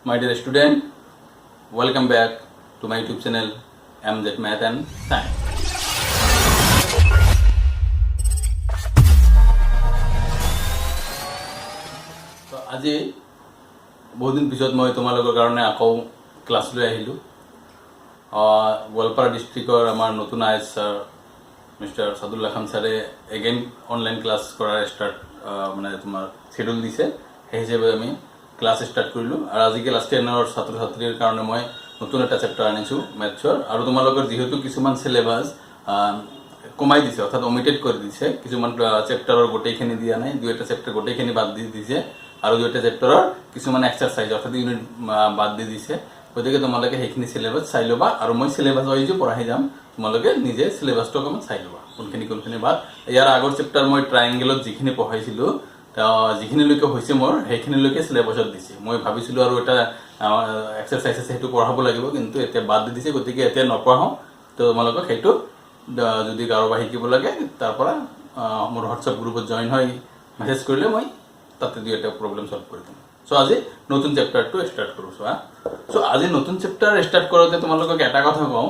My dear student, welcome back to my YouTube channel MZ Math and Science. So আজি বহুদিন পিছত মই তোমালোকৰ কাৰণে আকৌ ক্লাছ লৈ আহিলোঁ। গোৱালপাৰা ডিষ্ট্ৰিক্টৰ আমাৰ নতুন আই ছাৰ মিষ্টাৰ সাদুল্লাহ খান ছাৰে এগেইন অনলাইন ক্লাছ কৰাৰ ষ্টাৰ্ট মানে তোমাৰ শেডিউল দিছে, সেই হিচাপে আমি ক্লাছ ষ্টাৰ্ট কৰিলোঁ। আৰু আজি ক্লাছ 10ৰ ছাত্ৰ ছাত্ৰীৰ কাৰণে মই নতুন এটা চেপ্টাৰ আনিছোঁ মেথছৰ। আৰু তোমালোকৰ যিহেতু কিছুমান চিলেবাছ কমাই দিছে, অৰ্থাৎ অমিটেড কৰি দিছে, কিছুমান চেপ্টাৰৰ গোটেইখিনি দিয়া নাই, দুই এটা চেপ্টাৰ গোটেইখিনি বাদ দি দিছে, আৰু দুই এটা চেপ্টাৰৰ কিছুমান এক্সাৰচাইজ অৰ্থাৎ ইউনিট বাদ দি দিছে। গতিকে তোমালোকে সেইখিনি চিলেবাছ চাই ল'বা, আৰু মই চিলেবাছ ৱাইজো পঢ়াই যাম, তোমালোকে নিজে চিলেবাছটো অকণমান চাই ল'বা কোনখিনি বাদ। ইয়াৰ আগৰ চেপ্টাৰ মই ট্ৰাইংগেলত যিখিনি পঢ়াইছিলোঁ, যিখিনিলৈকে হৈছে মোৰ সেইখিনিলৈকে চিলেবাছত দিছে। মই ভাবিছিলোঁ আৰু এটা এক্সাৰচাইজ আছে সেইটো পঢ়াব লাগিব, কিন্তু এতিয়া বাদ দি দিছে। গতিকে এতিয়া নপঢ়াওঁ, তো তোমালোকক সেইটো যদি কাৰোবাৰ শিকিব লাগে তাৰ পৰা মোৰ হোৱাটছআপ গ্ৰুপত জইন হৈ মেছেজ কৰিলে মই তাতে দুই এটা প্ৰব্লেম চল্ভ কৰি দিম। চ' আজি নতুন চেপ্টাৰটো ষ্টাৰ্ট কৰোঁ। চ' আজি নতুন চেপ্টাৰ ষ্টাৰ্ট কৰোঁতে তোমালোকক এটা কথা কওঁ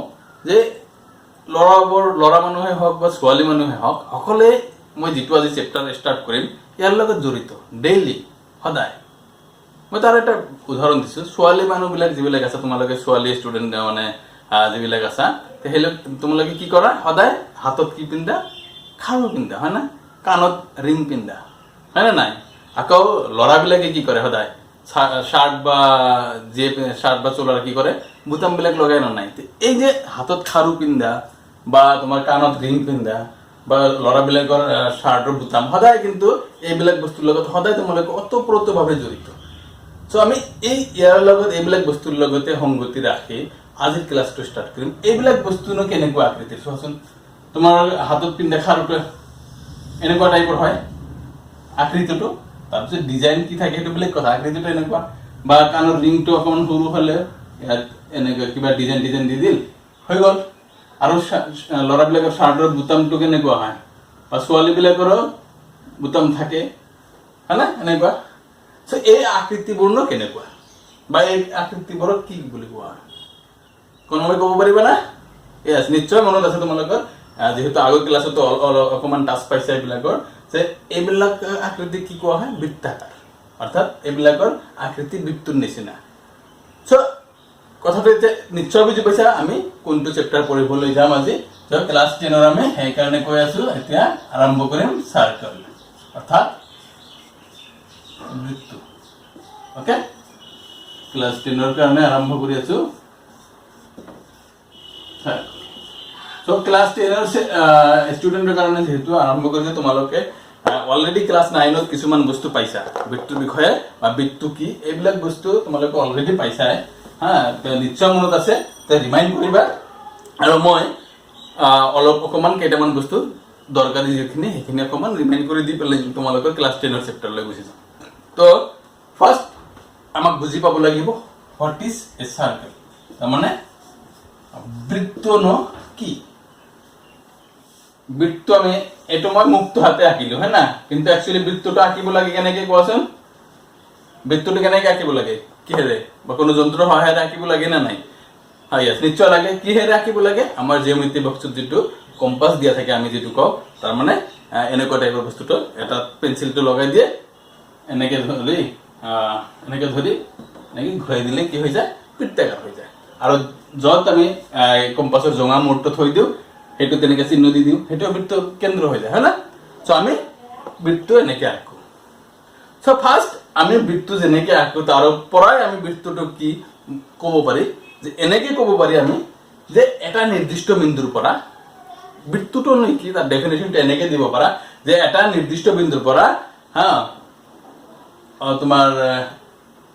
যে ল'ৰা মানুহে হওক বা ছোৱালী মানুহে হওক, সকলোৱে মই যিটো আজি চেপ্টাৰ ষ্টাৰ্ট কৰিম ইয়াৰ লগত জড়িত, ডেইলি সদায়। মই তাৰ এটা উদাহৰণ দিছোঁ। ছোৱালী মানুহবিলাক যিবিলাক আছে, তোমালোকে ছোৱালী ষ্টুডেণ্ট মানে যিবিলাক আছা, সেইবিলাক তোমালোকে কি কৰা, সদায় হাতত কি পিন্ধা, খাৰু পিন্ধা, হয় না, কাণত ৰিং পিন্ধা, হয় না নাই। আকৌ ল'ৰাবিলাকে কি কৰে, সদায় শাৰ্ট বা চোলাৰ কি কৰে, বুটামবিলাক লগাই নাই। এই যে হাতত খাৰু পিন্ধা বা তোমাৰ কাণত ৰিং পিন্ধা বা ল'ৰাবিলাকৰ শ্বাৰ্টৰ বুটাম, সদায় কিন্তু এইবিলাক বস্তুৰ লগত সদায় তোমালোকে ওতঃপ্ৰোতভাৱে জড়িত। চ' আমি ইয়াৰ লগত এইবিলাক বস্তুৰ লগতে সংগতি ৰাখি আজিৰ ক্লাছটো ষ্টাৰ্ট কৰিম। এইবিলাক বস্তুনো কেনেকুৱা আকৃতিৰ চোৱাচোন। তোমাৰ হাতত পিন্ধা খাৰুটো এনেকুৱা টাইপৰ হয় আকৃতিটো, তাৰপিছত ডিজাইন কি থাকে সেইটো বেলেগ কথা, আকৃতিটো এনেকুৱা। বা কাণৰ ৰিংটো অকণমান সৰু হ'লে ইয়াত এনেকুৱা কিবা ডিজাইন দি দিল, হৈ গ'ল। আৰু ল'ৰাবিলাকৰ শ্বাৰ্টৰ বুটামটো কেনেকুৱা হয়, বা ছোৱালীবিলাকৰো বুটাম থাকে, হয় না, এনেকুৱা। চ' এই আকৃতিবোৰনো কেনেকুৱা, বা এই আকৃতিবোৰক কি বুলি কোৱা হয়, কোনোবাই ক'ব পাৰিবা না? য়েছ, নিশ্চয় মনত আছে তোমালোকৰ, যিহেতু আগৰ ক্লাছতো অকণমান টাচ পাইছে এইবিলাকৰ, যে এইবিলাক আকৃতি কি কোৱা হয়, বৃত্তাকাৰ, অৰ্থাৎ এইবিলাকৰ আকৃতি বৃত্তৰ নিচিনা। চ' কথাটো এতিয়া নিশ্চয় বুজি পাইছা আমি কোনটো চেপ্টাৰ পঢ়িবলৈ যাম আজি। ক্লাছ 10ৰ আমি সেইকাৰণে কৈ আছো, এতিয়া আৰম্ভ কৰিম চাৰ্কল, অৰ্থাৎ বৃত্ত। অ'কে, ক্লাছ 10ৰ কাৰণে আৰম্ভ কৰি আছো চাৰ্কল। চ' ক্লাছ 10ৰ ষ্টুডেণ্টৰ কাৰণে যিহেতু আৰম্ভ কৰিছে, তোমালোকে অলৰেডি ক্লাছ 9ত কিছুমান বস্তু পাইছা বৃত্তৰ বিষয়ে, বা বৃত্ত কি, এইবিলাক বস্তু তোমালোকে অলৰেডি পাইছাই। নিশ্চয় মনত আছে, ৰিমাইণ্ড কৰিবা। আৰু মই অকণমান কেইটামান বস্তু দৰকাৰী যিখিনি সেইখিনি অকণমান ৰিমাইণ্ড কৰি দি পেলাই তোমালোকৰ ক্লাছ 10ৰ চেপ্টাৰলৈ গুচি যাম। তো ফাৰ্ষ্ট আমাক বুজি পাব লাগিব হোৱাট ইজ এ চাৰ্কেল, তাৰমানে বৃত্তনো কি। বৃত্ত আমি এইটো মই মুক্ত হাতে আঁকিলো, হয় না, কিন্তু একচুৱেলি বৃত্তটো আঁকিব লাগে কেনেকে কোৱাচোন। বৃত্তটো কেনেকে আঁকিব লাগে, কিহেৰে, বা কোনো যন্ত্ৰৰ সহায়েৰে আঁকিব লাগে নে নাই? হয়, য়েছ, নিশ্চয় লাগে। কিহেৰে আঁকিব লাগে, আমাৰ জিঅ'মেট্ৰি বক্সত যিটো কম্পাছ দিয়া থাকে, আমি যিটো কওঁ, তাৰমানে এনেকুৱা টাইপৰ বস্তুটো, এটা পেঞ্চিলটো লগাই দিয়ে, এনেকে ধৰি এনেকে ঘূৰাই দিলে কি হৈ যায়, বৃত্তাকাৰ হৈ যায়। আৰু য'ত আমি কম্পাছৰ জঙা মূৰটো থৈ দিওঁ, সেইটো তেনেকে চিহ্ন দি দিওঁ, সেইটো বৃত্ত কেন্দ্ৰ হৈ যায়, হয় না। চ' আমি বৃত্ত এনেকে আঁকো। চ' ফাৰ্ষ্ট আমি বৃত্ত যেনেকে আঁকো তাৰ পৰাই আমি বৃত্তটো কি ক'ব পাৰি, যে এনেকে ক'ব পাৰি আমি যে এটা নিৰ্দিষ্ট বিন্দুৰ পৰা, বৃত্তটো কি তাৰ ডেফিনেশ্যনটো এনেকে দিব পাৰা যে এটা নিৰ্দিষ্ট বিন্দুৰ পৰা তোমাৰ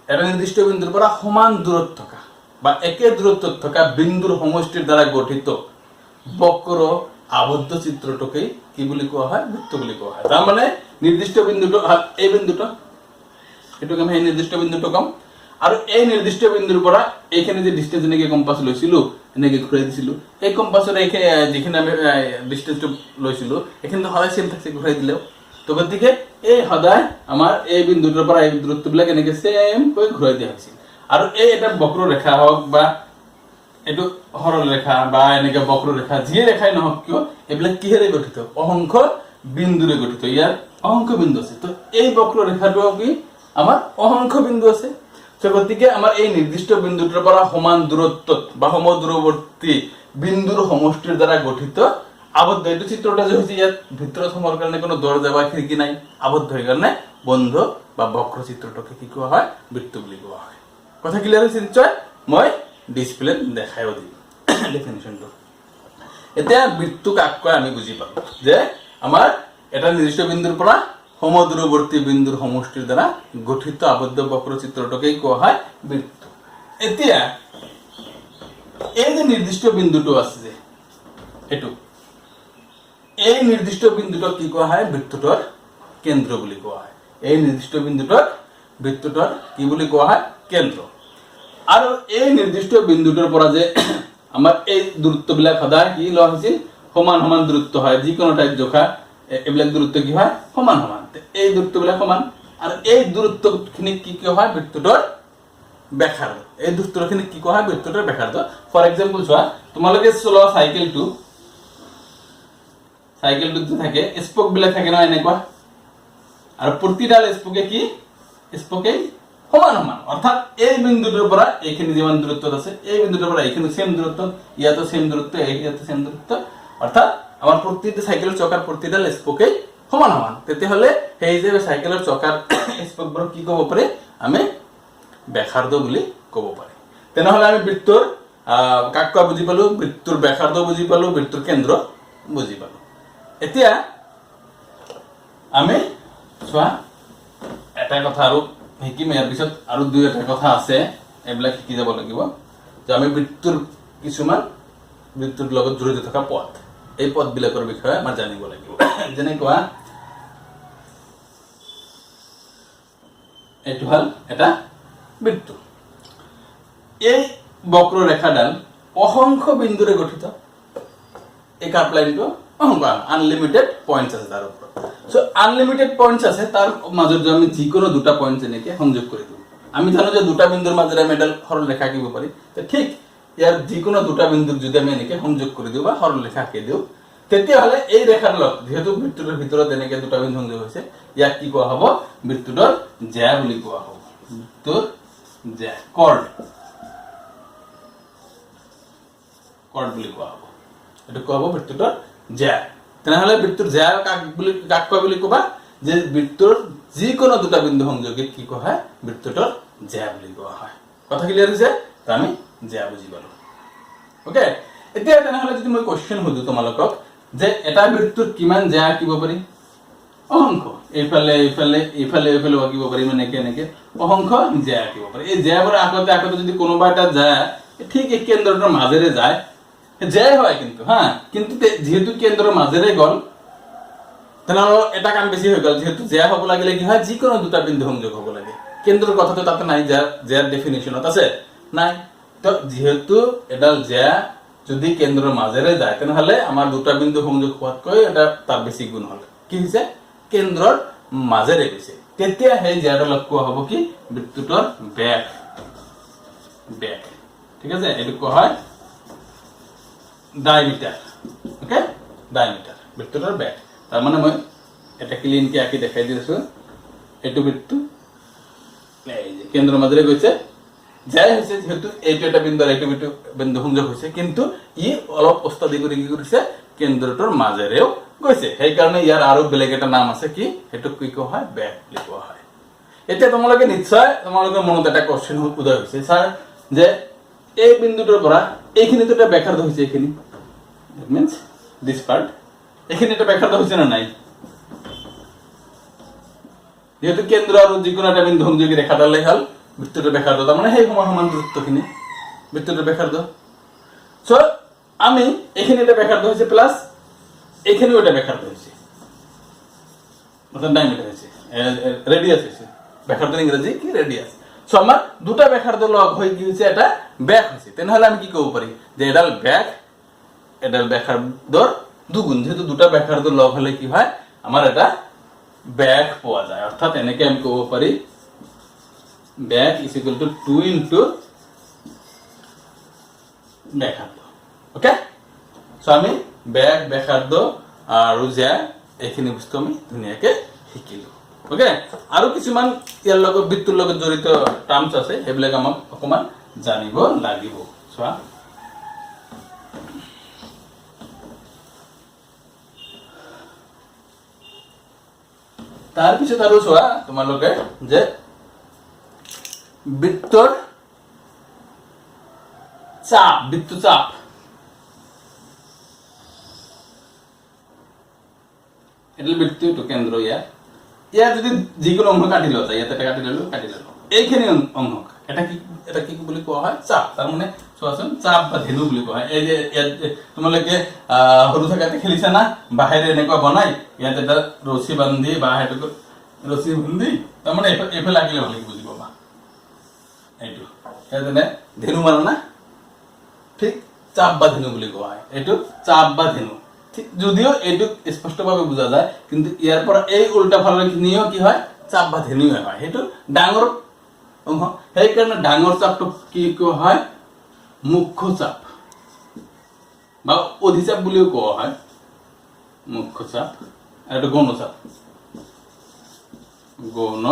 এটা নিৰ্দিষ্ট বিন্দুৰ পৰা সমান দূৰত থকা বা একে দূৰত্বত থকা বিন্দুৰ সমষ্টিৰ দ্বাৰা গঠিত বক্ৰ আবদ্ধ চিত্ৰটোকে কি বুলি কোৱা হয়, বৃত্ত বুলি কোৱা হয়। তাৰমানে নিৰ্দিষ্ট বিন্দুটো, এই বিন্দুটো, সেইটোকে আমি এই নিৰ্দিষ্ট বিন্দুটো কম। আৰু এই নিৰ্দিষ্ট বিন্দুৰ পৰা এইখিনি যে ডিষ্টেঞ্চ এনেকে কম্পাছ লৈছিলো, এনেকে ঘূৰাই দিছিলো, এই কম্পাছৰ যিখিনি আমি ডিষ্টেঞ্চটো লৈছিলো এইখিনি সদায় চেম থাকছে ঘূৰাই দিলেও। তো গতিকে এই সদায় আমাৰ এই বিন্দুটোৰ পৰা এই দূৰত্ববিলাক এনেকে চেম কৈ ঘূৰাই দিয়া হৈছিল। আৰু এই এটা বক্ৰৰেখা হওক বা এইটো সৰল ৰেখা বা এনেকে বক্ৰৰেখা যি ৰেখাই নহওক কিয় এইবিলাক কিহেৰে গঠিত অসংখ্য বিন্দুৰে গঠিত ইয়াৰ অসংখ্য বিন্দু আছে তো এই বক্ৰৰেখাটো কি আমাৰ অসংখ্য বিন্দু আছে তো গতিকে আমাৰ এই নিৰ্দিষ্ট বিন্দুটোৰ পৰা সমান দূৰত্বত বা সমদূৰৱৰ্তী বিন্দুৰ সমষ্টিৰ দ্বাৰা গঠিত আবদ্ধ এইটো চিত্ৰটা যে হৈছে ইয়াত ভিতৰত সোমাৰ কাৰণে কোনো দৰজা বা খিৰিকী নাই আবদ্ধ হৈ কাৰণে বন্ধ বা বক্ৰ চিত্ৰটোকে কি কোৱা হয় বৃত্ত বুলি কোৱা হয় কথা ক্লিয়াৰ হৈছে নিশ্চয় মই ডিসপ্লে দেখাইও দিম ডেফিনিশনটো এতিয়া বৃত্ত কাক কয় আমি বুজি পালো যে আমাৰ এটা নিৰ্দিষ্ট বিন্দুৰ পৰা সমদূৰৱৰ্তী বিন্দুৰ সমষ্টিৰ দ্বাৰা গঠিত আবদ্ধ বক্ৰ চিত্ৰটোকে কোৱা হয় বৃত্ত এতিয়া এই যে নিৰ্দিষ্ট বিন্দুটো আছে যে এটো এই নিৰ্দিষ্ট বিন্দুটোক কি কোৱা হয় বৃত্তটোৰ কেন্দ্ৰ বুলি কোৱা হয় এই নিৰ্দিষ্ট বিন্দুটোক বৃত্তটোৰ কি বুলি কোৱা হয় কেন্দ্ৰ আৰু এই নিৰ্দিষ্ট বিন্দুটোৰ পৰা যে আমাৰ এই দূৰত্ববিলাক সদায় কি লোৱা হৈছিল সমান সমান দূৰত্ব হয় যিকোনো টাইপ জোখা এইবিলাক দূৰত্ব কি হয় সমান সমান এই দূৰত্ববিলাক সমান আৰু এই দূৰত্বখিনি কি কি হয় বৃত্তটোৰ ব্যাসাৰ্ধ এই দূৰত্বখিনি কি কোৱা হয় বৃত্তটোৰ ব্যাসাৰ্ধ ফৰ এক্সাম্পল চোৱা তোমালোকে চলোৱা চাইকেলটো থাকে স্পোক বিলাক থাকে না এনেকুৱা আৰু প্ৰতিডাল স্পোকে কি স্পোকে সমান সমান অৰ্থাৎ এই বিন্দুটোৰ পৰা এইখিনি যিমান দূৰত্বত আছে এই বিন্দুটোৰ পৰা এইখিনি সেম দূৰত্ব ইয়াতো সেম দূৰত্ব ইয়াতো সেম দূৰত্ব অৰ্থাৎ আমাৰ প্ৰতিটো সাইকেলৰ চকাৰ প্ৰতিডাল স্পোকে সমান সমান তেতিয়াহলে সেই যে সাইকেলৰ চকাৰ স্পোকবোৰ কি ক'ব পাৰে আমি ব্যাসাৰ্ধ বুলি ক'ব পাৰি তেনেহলে আমি বৃত্তৰ কাক কোৱা বুজি পালো বৃত্তৰ ব্যাসাৰ্ধ বুজি পালো বৃত্তৰ কেন্দ্ৰ বুজি পালো এতিয়া আমি চোৱা এটা কথা আৰু শিকিম ইয়াৰ পিছত আৰু দুই এটা কথা আছে এইবিলাক শিকি যাব লাগিব যে আমি বৃত্তৰ কিছুমান বৃত্তৰ লগত জড়িত থকা পথ এই পথবিলাকৰ বিষয়ে আমাৰ জানিব লাগিব যেনেকুৱা এইটো হল এটা বৃত্ত এই বক্ৰৰেখাডাল অসংখ্য বিন্দুৰে গঠিত এই কাট লাইনটো আনলিমিটেড পয়েন্টস আছে তার উপর সো আনলিমিটেড পয়েন্টস আছে তার মাজত যদি আমি যিকোনো দুটা পয়েন্ট এনেকে সংযোগ কৰি দিও আমি জানো যে দুটা বিন্দুৰ মাজেৰে আমি এটা সৰল ৰেখা আঁকিব পাৰি তো ঠিক ইয়াৰ যিকোনো দুটা বিন্দুক যদি আমি এনেকে সংযোগ কৰি দিও বা সৰল ৰেখা আঁকি দিও তেতিয়া হলে এই ৰেখাৰ লগ যেহেতু বৃত্তৰ ভিতৰত এনেকে দুটা বিন্দু সংযোগ হৈছে ইয়াক কি কোৱা হ'ব বৃত্তটোৰ জ্যা বুলি কোৱা হ'ব বৃত্তৰ জ্যা কৰ্ড বুলি কোৱা হ'ব এটো কোৱা হ'ব বৃত্তটোৰ জ্যা তেনেহলে বৃত্তৰ জ্যা কাক কয় বুলি কোৱা যে বৃত্তৰ যিকোনো দুটা বিন্দু সংযোগে কি কোৱা হয় বৃত্তটোৰ জ্যা বুলি কোৱা হয় কথা ক্লিয়াৰ হৈছে তো আমি জ্যা বুজি পালো ওকে এতিয়া তেনেহলে যদি মই কোশ্চেন সুধো তোমালোকক যে এটা বৃত্তৰ কিমান জ্যা আঁকিব পাৰি অসংখ্য এইফালে এইফালে এইফালে এইফালে আঁকিব পাৰি মানে এনেকে অসংখ্য জ্যা আঁকিব পাৰি এই জ্যাবোৰ আকতে যদি কোনোবা এটা জ্যা ঠিক এই কেন্দ্ৰটোৰ মাজেৰে যায় জ্যা হয় কিন্তু হ্যাঁ কিন্তু যেহেতু কেন্দ্ৰৰ মাজেৰে গল তেনেহলে এটা কাম বেছি হৈ গল যেহেতু জ্যা হ'ব লাগিলে কি হয় যিকোনো দুটা বিন্দু সংযোগ হ'ব লাগে কেন্দ্ৰৰ কথাটো তাতে নাই জ্যাৰ ডেফিনিশনত আছে নাই তো যেহেতু এডাল জ্যা যদি কেন্দ্ৰৰ মাজেৰে যায় তেনেহলে আমাৰ দুটা বিন্দু সংযোগ হোৱাতকৈ এটা তাৰ বেছি গুণ হ'ল কি হৈছে কেন্দ্ৰৰ মাজেৰে গৈছে তেতিয়া সেই জ্যাডালক কোৱা হ'ব কি বৃত্তটোৰ ব্যাস ঠিক আছে এইটো কোৱা হয় ডায়ামিটাৰ ওকে ডায়ামিটাৰ বৃত্তটোৰ ব্যাস তাৰ মানে মই এটা ক্লিনকে আঁকি দেখাই দিছো এটো বৃত্ত এই যে কেন্দ্ৰৰ মাজেৰে গৈছে জ্যা হৈছে যেহেতু এইটো এটা বিন্দু আৰু এইটো বিন্দু সংযোগ হৈছে কিন্তু ই অলপ ওস্তাদি কৰি কি কৰিছে কেন্দ্ৰটোৰ মাজেৰেও গৈছে সেই কাৰণে ইয়াৰ আৰু বেলেগ এটা নাম আছে কি হেতু কি কোৱা হয় ব্যাস বুলি কোৱা হয় এতিয়া তোমালোকে নিশ্চয় তোমালোকৰ মনত এটা কোশ্চেন উদয় হৈছে স্যাৰ যে এই বিন্দুটোৰ পৰা এইখিনিতে এটা ব্যাসাৰ্ধ হৈছে এইখিনি ইট মিন্স দিস পাৰ্ট এখানে এটা ব্যাসাৰ্ধ হৈছে না নাই যেহেতু কেন্দ্ৰ আৰু যিকোনো এটা বিন্দু সংযোগী ৰেখাডাল হল বৃত্তটোৰ ব্যাসাৰ্ধ তাৰ মানে সেই সমান দূৰত্বখিনি বৃত্তটোৰ ব্যাসাৰ্ধ সো আমি এখানে এটা ব্যাসাৰ্ধ হৈছে প্লাস এখানেও এটা ব্যাসাৰ্ধ হৈছে মানে ডায়ামিটাৰ হৈছে ৰেডিয়াস হৈছে ব্যাসাৰ্ধৰ ইংৰাজী কি ৰেডিয়াস সো আমাৰ দুটা ব্যাসাৰ্ধ লগ হৈ কি হৈছে এটা ব্যাস হৈছে তেনেহলে আমি কি ক'ব পাৰি যে এডাল ব্যাসাৰ্ধৰ দুগুণ যেহেতু দুটা ব্যাসাৰ্ধ লগ হলে কি হয় আমাৰ এটা ব্যাস পোৱা যায় অৰ্থাৎ এনেকে আমি ক'ব পাৰি ব্যাক ইজ ইকুয়াল টু 2 ইনটু ব্যাসাৰ্ধ। ওকে, সো আমি ব্যাক ব্যাসাৰ্ধ আৰু জ্যা এইখিনি বস্তু আমি ধুনীয়াকে শিকিলো। ওকে, আৰু কিছুমান ইয়াৰ লগত বৃত্তৰ লগত জড়িত টাৰ্মছ আছে, সেইবিলাক আমাক অকমান জানিব লাগিব। চোৱা, তাৰপিছত আৰু চোৱা তোমালোকে যে বৃত্তৰ চাপ, বৃত্তচাপ এটা বৃত্তটো কেন্দ্ৰ ইয়াৰ যদি যিকোনো অংশ কাটি লোৱা যায়, ইয়াতে কাটি ললো এইখিনি অংশ এটা কি বুলি কোৱা হয়? চাপ। তাৰ মানে চোৱাচোন, চাপ বা ধেনু বুলি কোৱা হয়। এই যে ইয়াত তোমালোকে সৰু থাকাতে খেলিছা না, বাহিৰে এনেকুৱা বনাই ইয়াত এটা ৰছী বান্ধি বা সেইটো ৰছী বান্ধি তাৰমানে এইফালে লাগিলে হ'লে বুজি পাবা। এইটো সেইকাৰণে ধেনু মাৰা না, ঠিক চাপ বা ধেনু বুলি কোৱা হয়। এইটো চাপ বা ধেনু, ঠিক যদিও এইটো স্পষ্টভাৱে বুজা যায়, কিন্তু ইয়াৰ পৰা এই উল্টা ফালৰ খিনিও কি হয়? চাপ বা ধেনু হয়। সেইটো ডাঙৰ অংশ, সেইকাৰণে ডাঙৰ চাপটো কি কোৱা হয়? মুখ্য চাপ বা অধিচাপ বুলিও কোৱা হয়। মুখ্য চাপ আৰু এইটো গৌণ চাপ, গৌণ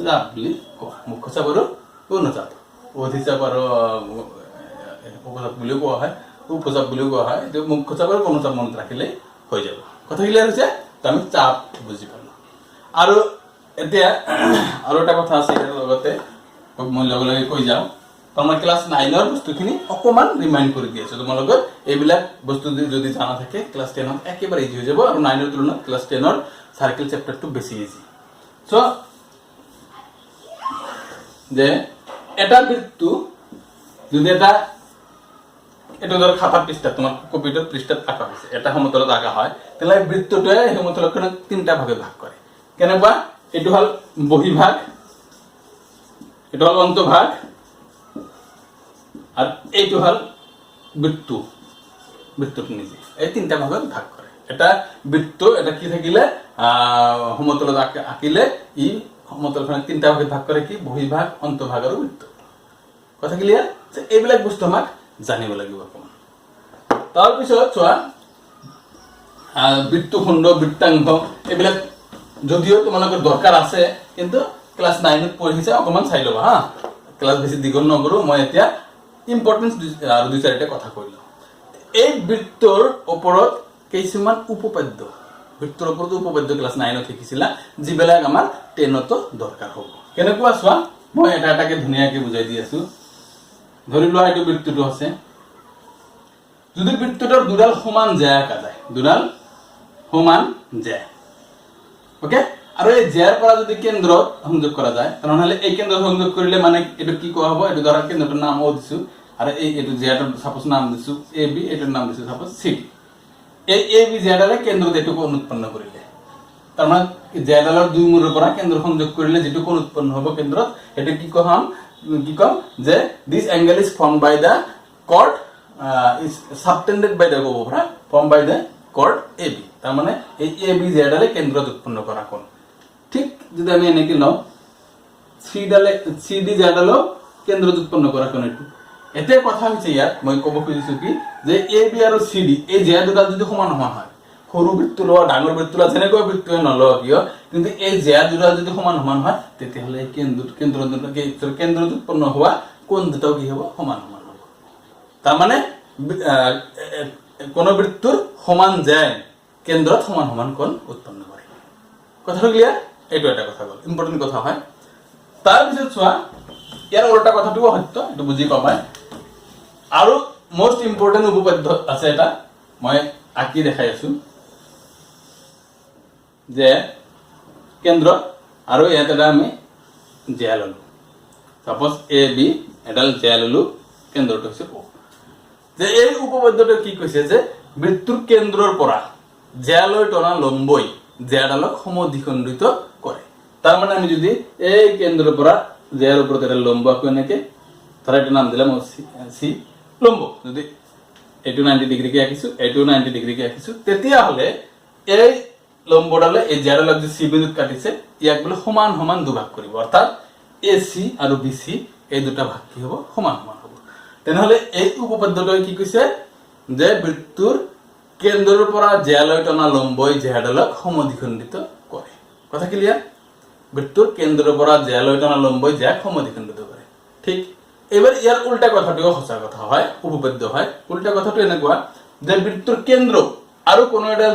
চাপ বুলি কোৱা হয়। মুখ্য চাপ আৰু গৌণ চাপ, অধিচাপ আৰু উপচাপ বুলিও কোৱা হয়, উপচাপ বুলিও কোৱা হয়। এইটো মুখ্য চাপ আৰু গৌণ চাপ মনত ৰাখিলেই হৈ যাব। কথা ক্লিয়াৰ হৈছে? আমি চাপ বুজি পালো। আৰু এতিয়া আৰু এটা কথা আছে, ইয়াৰ লগতে মই লগে লগে কৈ যাওঁ। তোমাৰ ক্লাছ 9ৰ বস্তুখিনি অকমান ৰিমাইণ্ড কৰি দি আছো তোমালোকৰ। এইবিলাক বস্তু যদি জানা থাকে ক্লাছ 10ত একেবাৰে ইজি হৈ যাব, আৰু 9ৰ তুলনাত ক্লাছ 10ৰ সাৰ্কেল চেপ্টাৰটো বেছি ইজি। চ' যে এটা বৃত্ত যদি এটা ধর খাতার পৃষ্ঠা তোমার কম্পিউটার পৃষ্ঠাত আঁকা হয়েছে, এটা সমতলত আঁকা হয়, তাহলে বৃত্তটোৱে সমতলখনক 3টা ভাগে ভাগ কৰে। কেনেকুৱা? এইটো হল বহিভাগ, এইটো হল অন্তভাগ, আর এইটো হল বৃত্ত। বৃত্তটো নিজে এই 3টা ভাগত ভাগ করে। এটা বৃত্ত, এটা কি থাকিলে সমতলত আঁকিলে ই সমতলখনক 3টা ভাগে ভাগ কৰে, কি? বহিভাগ, অন্তভাগ আৰু বৃত্ত। কথা ক্লিয়াৰ? এইবিলাক বস্তু আমাক জানিব লাগিব অকমান। তাৰপিছত চোৱা, বৃত্তখণ্ড, বৃত্তাংশ এইবিলাক যদিও তোমালোকৰ দৰকাৰ আছে, কিন্তু ক্লাছ 9ত পঢ়িছে, অকমান চাই ল'বা হা। ক্লাছ বেছি দীঘল নকৰো, মই এতিয়া ইম্পৰ্টেন্স আৰু 2-4টা কথা কৈ লওঁ। এই বৃত্তৰ ওপৰত কিছুমান উপপাদ্য, বৃত্তৰ ওপৰত উপপাদ্য ক্লাছ 9ত শিকিছিলা, যিবিলাক আমাৰ 10তো দৰকাৰ হ'ব। কেনেকুৱা চোৱা, মই এটা এটাকে ধুনীয়াকে বুজাই দি আছো। ধৰি লোৱা এইটো বৃত্তটো আছে, যদি বৃত্তটোৰ দুডাল সমান জ্যা আঁকা যায়, দুডাল সমান জ্যা, ওকে, আৰু এই জ্যাৰ পৰা যদি কেন্দ্ৰত সংযোগ কৰা যায়, তেনেহ'লে এই কেন্দ্ৰত সংযোগ কৰিলে মানে এইটো কি কোৱা হ'ব? এইটো ধৰা কেন্দ্ৰটোৰ নাম ও দিছো, আৰু এইটো জ্যাটোৰ সাপোজ নাম দিছো এ বি, এইটোৰ নাম দিছো সাপোজ চি ডি। এই এ বি জ্যাডালে কেন্দ্ৰত এইটো কোণ উৎপন্ন কৰিলে, তাৰমানে জ্যাডালৰ দুই মূৰৰ পৰা কেন্দ্ৰ সংযোগ কৰিলে যিটো কোণ উৎপন্ন হ'ব কেন্দ্ৰত, সেইটো কি কম? যে this angle is form by the chord is subtended by the গোবরা form by the chord A B. তার মানে এই এ বি জেডালে কেন্দ্রত উৎপন্ন করা কোণ। ঠিক যদি আমি এনেকে লওঁ, সি ডি জেডালেও কেন্দ্রত উৎপন্ন করা কোণ। এইটো এতিয়া কথা হৈছে, ইয়াত মই ক'ব খুজিছো কি, যে এ বি আৰু চি ডি এই জেড দুডাল যদি সমান সমান হয়, সৰু বৃত্ত লোৱা, ডাঙৰ বৃত্ত লোৱা, যেনেকুৱা বৃত্তই নলোৱা কিয়, কিন্তু এই জেড দুডাল যদি সমান সমান হয়, তেতিয়াহ'লে এই কেন্দ্ৰত উৎপন্ন হোৱা কোণ দুটাও কি হ'ব? সমান সমান হ'ব। তাৰমানে কোন বৃত্তৰ সমান জ্যাই কেন্দ্ৰত সমান সমান কোণ উৎপন্ন কৰে। কথাটো ক্লিয়াৰ? এইটো এটা কথা গ'ল, ইম্পৰ্টেণ্ট কথা হয়। তাৰপিছত চোৱা, ইয়াৰ উল্টা কথাটোও সত্য, এইটো বুজি পাবাই। আৰু মোষ্ট ইম্পৰ্টেণ্ট উপপাদ্য আছে এটা, মই আঁকি দেখাই আছো, যে কেন্দ্ৰত আৰু ইয়াত এটা আমি জ্যা ললো, সাপোজ এ বি, এডাল জ্যা ললো, কেন্দ্ৰটো হৈছে ও। যে এই উপপাদ্যটো কি কৈছে, যে বৃত্তৰ কেন্দ্ৰৰ পৰা জ্যালৈ টনা লম্বই জ্যাডালক সমদ্বিখণ্ডিত কৰে। তাৰ মানে আমি যদি এই কেন্দ্ৰৰ পৰা জ্যাৰ ওপৰত এটা লম্ব আঁকো, এনেকে ধৰা এইটো নাম দিলাম চি লম্ব, যদি এইটো 90 ডিগ্ৰীকে আঁকিছো, এইটো 90 ডিগ্ৰীকে আঁকিছো, তেতিয়াহ'লে এই লম্বডালে এই জ্যাডালক যে চি বিন্দুত কাটিছে, ইয়াক বোলে সমান সমান দুভাগ কৰিব। অৰ্থাৎ AC আৰু BC এই দুটা ভাগ কি হ'ব সমান সমান হ'ব তেনেহলে এই উপপাদ্যটোৱে কি কৈছে যে বৃত্তৰ কেন্দ্ৰৰ পৰা জ্যালৈ টনা লম্বই জ্যাডালক সমদ্বিখণ্ডিত কৰে কথা ক্লিয়াৰ বৃত্তৰ কেন্দ্ৰৰ পৰা জ্যালৈ টনা লম্বই জ্যাক সমদ্বিখণ্ডিত কৰে ঠিক এবাৰ ইয়াৰ উল্টা কথাটো সঁচা কথা হয় উপপাদ্য হয় উল্টা কথাটো এনেকুৱা যে বৃত্তৰ কেন্দ্ৰ আৰু কোন এটা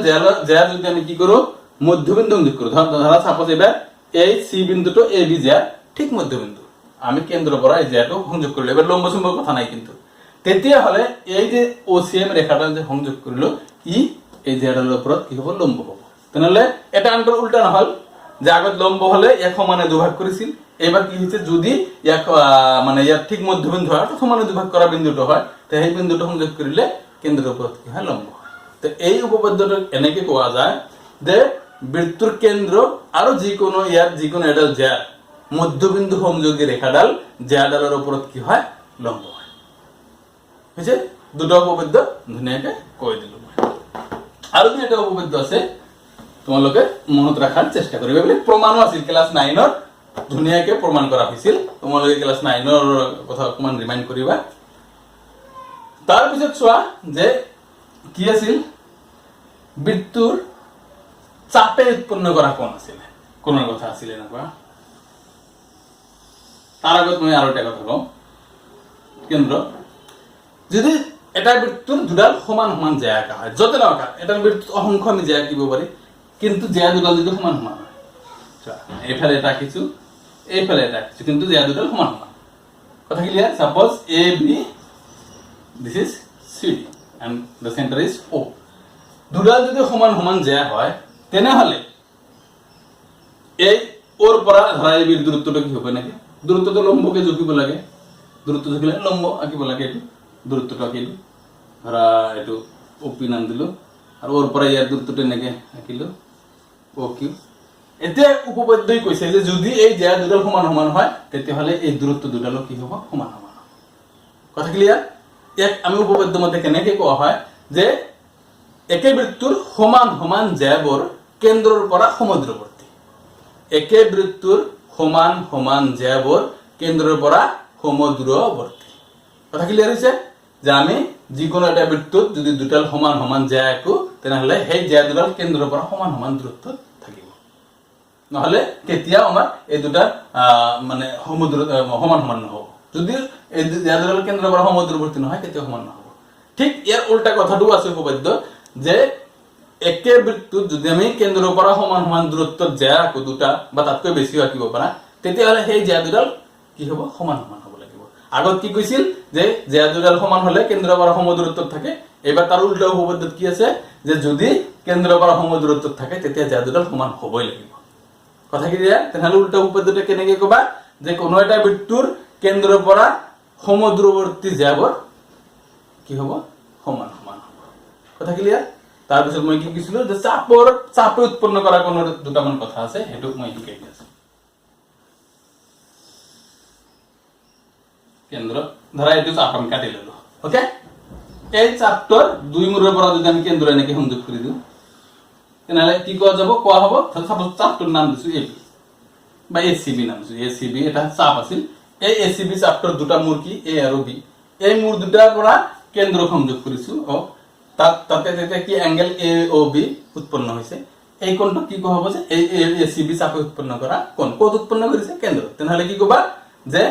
জ্যা যদি আমি কি কৰো মধ্যবিন্দু যোগ কৰো ধৰা সাপোজ এবাৰ এই সি বিন্দুটো এ বি জ্যা ঠিক মধ্যবিন্দু আমি কেন্দ্ৰৰ পৰা এই জ্যাটো সংযোগ কৰিলো এবাৰ লম্ব সম্পৰ্ক কথা নাই কিন্তু তেতিয়া হলে এই যে OCM ৰেখাটা যে সংযোগ কৰিলো ই এই জ্যাডালৰ ওপৰত কি হ'ব লম্ব হ'ব তেনেহলে এটা আন্তৰ উল্টা নহল যে আগত লম্ব হলে এক সমানে দুভাগ কৰিছিল এবাৰ কি হৈছে যদি এক মানে ইয়াৰ ঠিক মধ্যবিন্দু হয় তো সমানে দুভাগ কৰা বিন্দুটো হয় তে সেই বিন্দুটো সংযোগ কৰিলে কেন্দ্ৰৰ ওপৰত কি হয় লম্ব হয় তো এই উপপাদ্যটো এনেকে কোৱা যায় যে বৃত্তৰ কেন্দ্ৰ আৰু যিকোনো ইয়াৰ যিকোনো এডাল জ্যা মধ্যবিন্দু সংযোগী ৰেখাডাল জ্যাডালৰ ওপৰত কি হয় লম্ব হয় হৈছে দুটা উপপাদ্য ধুনীয়াকে কৈ দিলো আৰু এটা উপপাদ্য আছে তোমালোকে মনত ৰাখাৰ চেষ্টা কৰিবা বুলি প্ৰমাণও আছিল ক্লাস 9 ৰ ধুনীয়াকে প্ৰমাণ কৰা হৈছিল তোমালোকে ক্লাস 9 ৰ কথা অকমান ৰিমাইন্ড কৰিবা তাৰ পিছত চোৱা যে কি আছিল বৃত্তৰ চাপে উৎপন্ন কৰা কোণ আছিল কোণৰ কথা আছিল এনেকুৱা তাৰ আগত মই আৰু এটা কথা কম কেন্দ্ৰ যদি এটা বৃত্তৰ দুডাল সমান সমান জ্যা আঁকা হয় যতে না আঁকা এটা বৃত্ত অসংখ্য আমি জ্যা আঁকিব পাৰি কিন্তু জ্যা দুডাল যদি সমান সমান হয় এইফালে এটা আঁকিছো এইফালে এটা আঁকিছো কিন্তু জ্যা দুডাল সমান সমান কথা clear suppose AB this is CD and the center is O দুডাল যদি সমান সমান জ্যা হয় তেনেহলে এই ওর পৰা ধৰা এই দূৰত্বটো কি হ'ব নাকি দূৰত্বটো লম্বকে জুকিব লাগে দূৰত্ব জুকিলে লম্ব আঁকিব লাগে এটো দূৰত্বটো আঁকিলো ধৰা এটো OP নাম দিলো আৰু ওৰ পৰা ইয়াৰ দূৰত্বটো এনেকে আঁকিলো OQ এতিয়া উপপাদ্যই কৈছে যে যদি এই জ্যা দুডাল সমান সমান হয় তেতিয়া হলে এই দূৰত্ব দুডাল কি হ'ব সমান সমান হ'ব কথা ক্লিয়াৰ এক আমি উপপাদ্য মতে কেনেকে কোৱা হয় যে একে বৃত্তৰ সমান সমান জ্যাবোৰ কেন্দ্ৰৰ পৰা সমদ্ৰৱৰ্তী একে বৃত্তৰ সমান সমান জ্যাবোৰ কেন্দ্ৰৰ পৰা সমদ্ৰৱৰ্তী কথা ক্লিয়াৰ হৈছে যে আমি যিকোনো এটা বৃত্তত যদি দুটাল সমান সমান জ্যা আঁকো তেনেহলে সেই জ্যা দুডাল কেন্দ্ৰৰ পৰা সমান সমান দূৰত্বত থাকিব নহলে কেতিয়া আমাৰ এই দুটা মানে সমান সমান নহব যদি এই জ্যা দুডাল কেন্দ্ৰৰ পৰা সমদ্ৰৱৰ্তী নহয় কেতিয়া সমান নহব ঠিক ইয়াৰ উল্টা কথাটো আছে উপপাদ্য যে একে বৃত্তত যদি আমি কেন্দ্ৰৰ পৰা সমান সমান দূৰত্বত জ্যা আঁকো দুটা বা তাতকৈ বেছি আঁকিব পাৰা তেতিয়া হলে সেই জ্যা দুডাল কি হ'ব সমান সমান হ'ব লাগিব আগত কি কৈছিল যে জ্যা দুডাল সমান হলে কেন্দ্ৰৰ পৰা সম দূৰত্বত থাকে এবাৰ তাৰ উল্টা উপপাদ্যত কি আছে যে যদি কেন্দ্ৰৰ পৰা সম দূৰত্বত থাকে তেতিয়া জ্যা দুডাল সমান হ'বই লাগিব কথা কি দিয়া তেনেহলে উল্টা উপপাদ্যটো কেনেকৈ কবা যে কোনো এটা বৃত্তৰ কেন্দ্ৰৰ পৰা সম দূৰৱৰ্তী জ্যাবোৰ কি হ'ব সমান সমান হ'ব কথা ক্লিয়াৰ তাৰ পিছত মই কি কৈছিলো যে চাপে উৎপন্ন কৰা কোনো দুটামান কথা আছে হেতু মই শিকাই দি আছো কেন্দ্ৰ ধৰা এটো চাপ আমি কাটি ললো ওকে এই চাপটোৰ দুই মূৰৰ পৰা যদি আমি কেন্দ্ৰ এনেকে সংযোগ কৰি দিও তেনেহলে কি কোৱা যাব কোৱা হ'ব সাপোজ চাপটোৰ নাম দিছো AB বা ACB নাম দিছো ACB এটা চাপ আছিল এই ACB চাপটোৰ দুটা মূৰ কি A আৰু B এই মূৰ দুটাৰ পৰা কেন্দ্ৰ সংযোগ কৰিছো ও তাতে তাতে কি এংগেল AOB উৎপন্ন হৈছে এই কোণটো কি কোৱা হ'ব যে এই ACB চাপে উৎপন্ন কৰা কোণ ক'ত উৎপন্ন কৰিছে কেন্দ্ৰ তেনেহলে কি কবা যে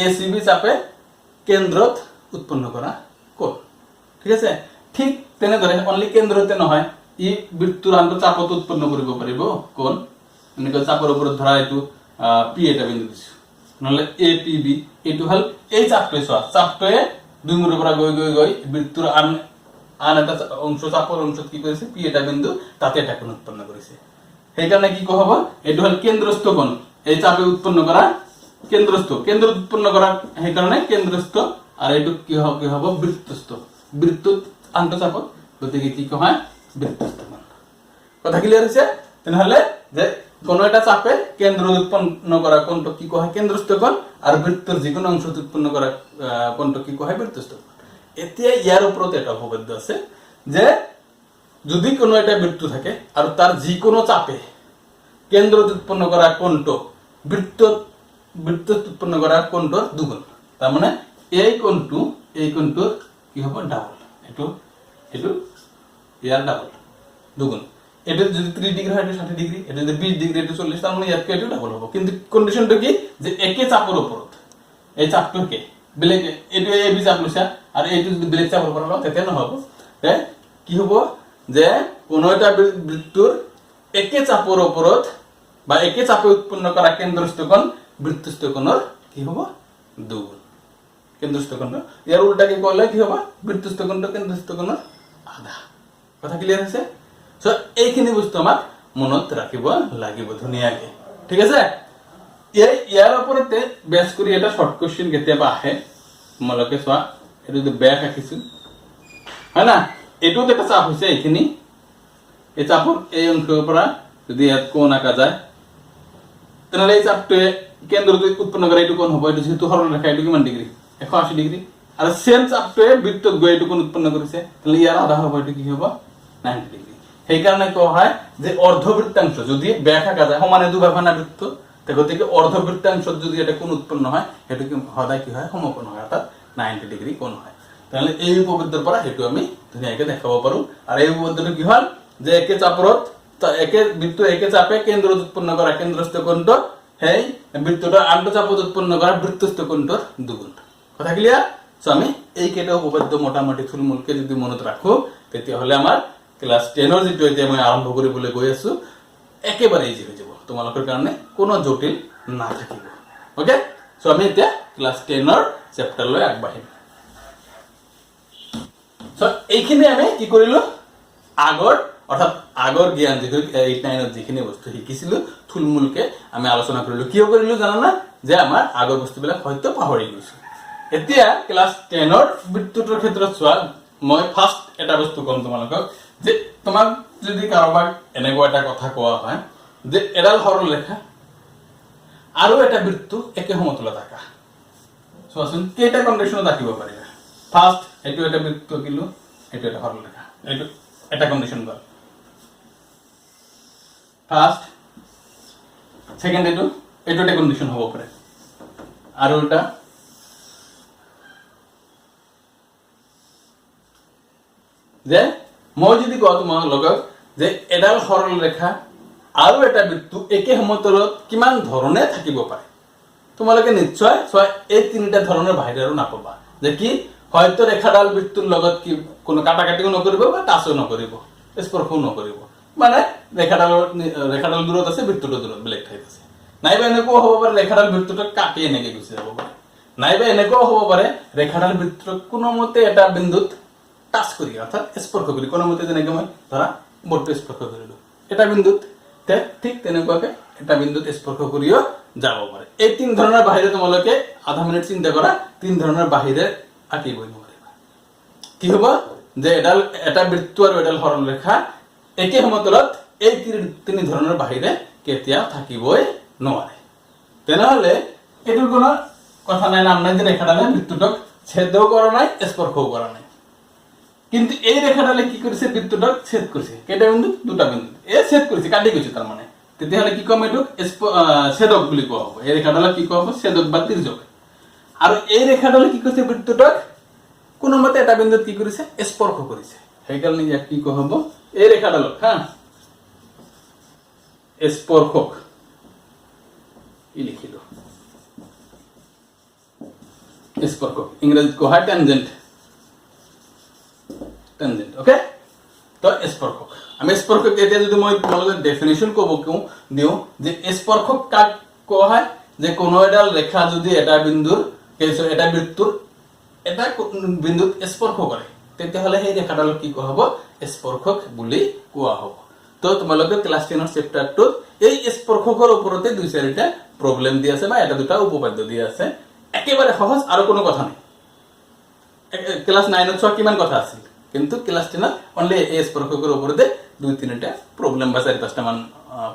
ACB চাপে কেন্দ্ৰত উৎপন্ন কৰা কোণ ঠিক আছে ঠিক তেনেদৰে অনলি কেন্দ্ৰতে নহয় ই বৃত্তৰ আন্তৰ চাপত উৎপন্ন কৰিব পাৰিব কোণ এনেকৈ চাপৰ ওপৰত ধৰা এটো P এটা বিন্দু দিছো নহলে APB এটো হল এই চাপটোৱে চোৱা চাপটোৱে দুই মূৰৰ পৰা গৈ বৃত্তৰ আন এটা অংশ চাপৰ অংশত কি কৰিছে P এটা বিন্দু তাতে এটা কোণ উৎপন্ন কৰিছে সেই কাৰণে কি কোৱা হ'ব এটো হল কেন্দ্ৰস্থ কোণ এই চাপে উৎপন্ন কৰা কেন্দ্ৰস্থ কেন্দ্ৰ উৎপন্ন কৰা সেই কাৰণে কেন্দ্ৰস্থ আৰু এটো কি হ'ব বৃত্তস্থ বৃত্তত আন্তঃচাপত গতিকে কি কোৱা হয় বৃত্তস্থ কোণ কথা ক্লিয়াৰ হৈছে তেনেহলে যে কোন এটা চাপে কেন্দ্ৰ উৎপন্ন কৰা কোণটো কি কোৱা হয় কেন্দ্ৰস্থ কোণ আৰু বৃত্তৰ যিকোনো অংশত উৎপন্ন কৰা কোণটো কি কোৱা হয় বৃত্তস্থ কোণ এতিয়া ইয়াৰ ওপৰত এটা উপপাদ্য আছে যে যদি কোনো এটা বৃত্ত থাকে আৰু তাৰ যিকোনো চাপে কেন্দ্ৰত উৎপন্ন কৰা কোণটো বৃত্তত বৃত্ত উৎপন্ন করা কোণটোর দুগুণ তার মানে এই কোণটোর কি হবে ডাবল এটু ইয়ার ডাবল দুগুণ এটা যদি 30 ডিগ্রি হয় এটা 60 ডিগ্রি এটা যদি 20 ডিগ্রি এটা 40 তার মানে ইয়ারকে এটা ডাবল হবে কিন্তু কন্ডিশনটা কি যে একে চাপের উপর এই চাপটাকে ব্লেক এটা এ বি চাপ লইছা আর এইটা যদি ব্লেক চাপের উপর হলো তাতে না হবে তাই কি হবে যে কোন একটা বৃত্তর একে চাপের উপর বা একে চাপে উৎপন্ন করা কেন্দ্রস্থ কোণ বৃত্তস্থ কোণের কি হবে দুগুণ কেন্দ্রস্থ কোণটা এর উল্টা কি করলে কি হবে বৃত্তস্থ কোণটা কেন্দ্রস্থ কোণের আধা কথা ক্লিয়ার আছে সো এইখিনি বস্তু আমাক মনত রাখিব লাগিব ধুনীয়াকে ঠিক আছে ইয়াৰ ওপৰতে বেস কৰি এটা শৰ্ট কোশ্চেন কেতিয়াবা আহে তোমালোকে চোৱা এটো যদি ব্যাক ৰাখিছো হয় না এটো এটা চাপ হৈছে এইখিনি এই চাপৰ এই অংশৰ পৰা যদি ইয়াত কোণ আঁকা যায় তেনেহলে এই চাপটোৱে কেন্দ্ৰটো উৎপন্ন কৰে এইটো কোণ হ'ব এইটো যেহেতু সৰল ৰেখা এইটো কিমান ডিগ্ৰী 180 ডিগ্ৰী আৰু সেম চাপটোৱে বৃত্তত গৈ এইটো কোণ উৎপন্ন কৰিছে তাহলে ইয়াৰ আধা হ'ব এইটো কি হ'ব 90 ডিগ্ৰী সেই কাৰণে কোৱা হয় যে অর্ধবৃত্তাংশ যদি ব্যাক আঁকা যায় সমানে দুভাগ হয় না বৃত্ত গতিকে অর্ধবৃত্তাংশ যদি এটা কোণ উৎপন্ন হয় সেইটো কি সদায় কি হয় সমকোণ হয় অর্থাৎ 90 ডিগ্রি কোণ হয় তাহলে এই উপপাদ্যৰ পৰা হেতু আমি ধুনীয়াকৈ দেখাব পাৰো আৰু এই উপপাদ্যটো কি হল যে একে চাপৰত একে বৃত্ত একে চাপে কেন্দ্ৰত উৎপন্ন কৰা কেন্দ্ৰস্থ কোণটো সেই বৃত্তটোৰ আন্ত চাপত উৎপন্ন কৰা বৃত্তস্থ কোণটোৰ দুগুণ কথা ক্লিয়াৰ সো আমি এই কেইটা উপপাদ্য মোটামুটি থুলমূলকে যদি মনত ৰাখো তেতিয়াহলে আমাৰ ক্লাস 10 যেটো এতিয়া মই আৰম্ভ কৰিবলৈ গৈ আছো একেবাৰে ইজি হৈ যাব তোমালোকৰ কাৰণে কোনো জটিল না থাকিব ওকে সো আমি এতিয়া ক্লাস 10 চেপ্টাৰ লৈ আগবাঢ়িম সো এইখিনি আমি কি কৰিলো অৰ্থাৎ আগৰ জ্ঞান যেটো 8 9 যিখিনি বস্তু শিকিছিলো থুলমূলকে আমি আলোচনা কৰিলো কিয় কৰিলো জানা না যে আমাৰ আগৰ বস্তুবিলাক হয়তো পাহৰি গৈছো এতিয়া ক্লাস 10 বৃত্তটোৰ ক্ষেত্ৰত চোৱা মই ফাৰ্স্ট এটা বস্তু কম তোমালোকক যে তোমাক যদি কাৰোবাক এনেকুৱা এটা কথা কোৱা হয় যে এডাল সৰল ৰেখা আৰু এটা বৃত্ত একে সমতলত আঁকা চোৱাচোন কেইটা কন্ডিশনত আঁকিব পাৰিবা ফাৰ্স্ট এটো এটা বৃত্ত কিলো এটো এটা সৰল ৰেখা এটো এটা কন্ডিশন গল ফাৰ্স্ট সেকেন্ড এটো এটা কন্ডিশন হ'ব পাৰে আৰু এটা যে মই যদি কওঁ তোমাক লগত যে এডাল সৰল ৰেখা আৰু এটা বৃত্ত একে সমতলত কিমান ধৰণে থাকিব পাৰে তোমালোকে নিশ্চয় ছয় এই তিনিটা ধৰণৰ বাহিৰ আৰু নাপাবা যে কি হয়তো ৰেখাডাল বৃত্তৰ লগত কি কোনো কাটাকাটিও নকৰিব বা টাচও নকৰিব স্পৰ্শও নকৰিব মানে ৰেখাডাল দূৰত আছে বৃত্তটো দূৰত বেলেগ ঠাইত আছে নাইবা এনেকুৱা হ'ব পাৰে ৰেখাডাল বৃত্তটোক কাটি এনেকৈ গুচি যাব পাৰে নাইবা এনেকুৱা হ'ব পাৰে ৰেখাডাল বৃত্তটোক কোনো মতে এটা বিন্দুত টাচ কৰি অৰ্থাৎ স্পৰ্শ কৰি কোনো মতে যেনেকৈ মই ধৰা বৰ্ডটো স্পৰ্শ কৰিলো এটা বিন্দুত ঠিক তেনেকুৱাকৈ এটা বিন্দুত স্পৰ্শ কৰিও যাব পাৰে এই তিন ধৰণৰ বাহিৰে তোমালোকে আধা মিনিট চিন্তা কৰা তিন ধৰণৰ বাহিৰে আঁকিবই নোৱাৰিবা কি হ'ব যে এটা বৃত্ত আৰু এডাল সৰল ৰেখা একে সমতলত এই তিনি ধৰণৰ বাহিৰে কেতিয়া থাকিবই নোৱাৰে তেনেহলে এইটোৰ কোনো কথা নাই নাম নাই যে ৰেখাডালে বৃত্তটোক ছেদও কৰা নাই স্পৰ্শও কৰা নাই কিন্তু এই ৰেখাডালে কি কৰিছে বৃত্তটোক ছেদ কৰিছে কেইটা বিন্দু দুটা বিন্দু এই ছেদ কৰিছে কাটি গৈছে তাৰ মানে তেতিয়াহলে কি কম এটোক ছেদক বুলি কোৱা হ'ব এই ৰেখাডালে কি কোৱা হ'ব ছেদক বা তিৰ্যক আৰু এই ৰেখাডালে কি কৰিছে বৃত্তটোক কোনো মতে এটা বিন্দুত কি কৰিছে স্পৰ্শ কৰিছে সেই কাৰণে ইয়াক কি কোৱা হ'ব এই ৰেখাডালক স্পৰ্শক ই লিখিলো স্পৰ্শক ইংৰাজীত কোৱা হয় টেনজেন্ট ওকে তো স্পৰ্শক আমি স্পৰ্শক এতিয়া যদি মই তোমালোকক ডেফিনিশন ক'ব দিও যে স্পৰ্শক কাক কোৱা হয় যে কোনো এডাল ৰেখা যদি এটা বিন্দুৰ এটা বৃত্তৰ এটা বিন্দুত স্পৰ্শ কৰে তেতিয়াহলে সেই ৰেখাডালক কি কোৱা হ'ব স্পৰ্শক বুলি কোৱা হ'ব তো তোমালোকে ক্লাস 10 চেপ্টাৰটোত এই স্পৰ্শকৰ ওপৰতে দুই চাৰিটা প্ৰবলেম দি আছে বা এটা দুটা উপপাদ্য দি আছে একেবাৰে সহজ আৰু কোনো কথা নাই ক্লাস 9 ত কিমান কথা আছিল কিন্তু ক্লাস 10 অনলি এই স্পৰ্শকৰ ওপৰতে দুই তিনিটা প্ৰবলেম বা চাৰি পাঁচটা মান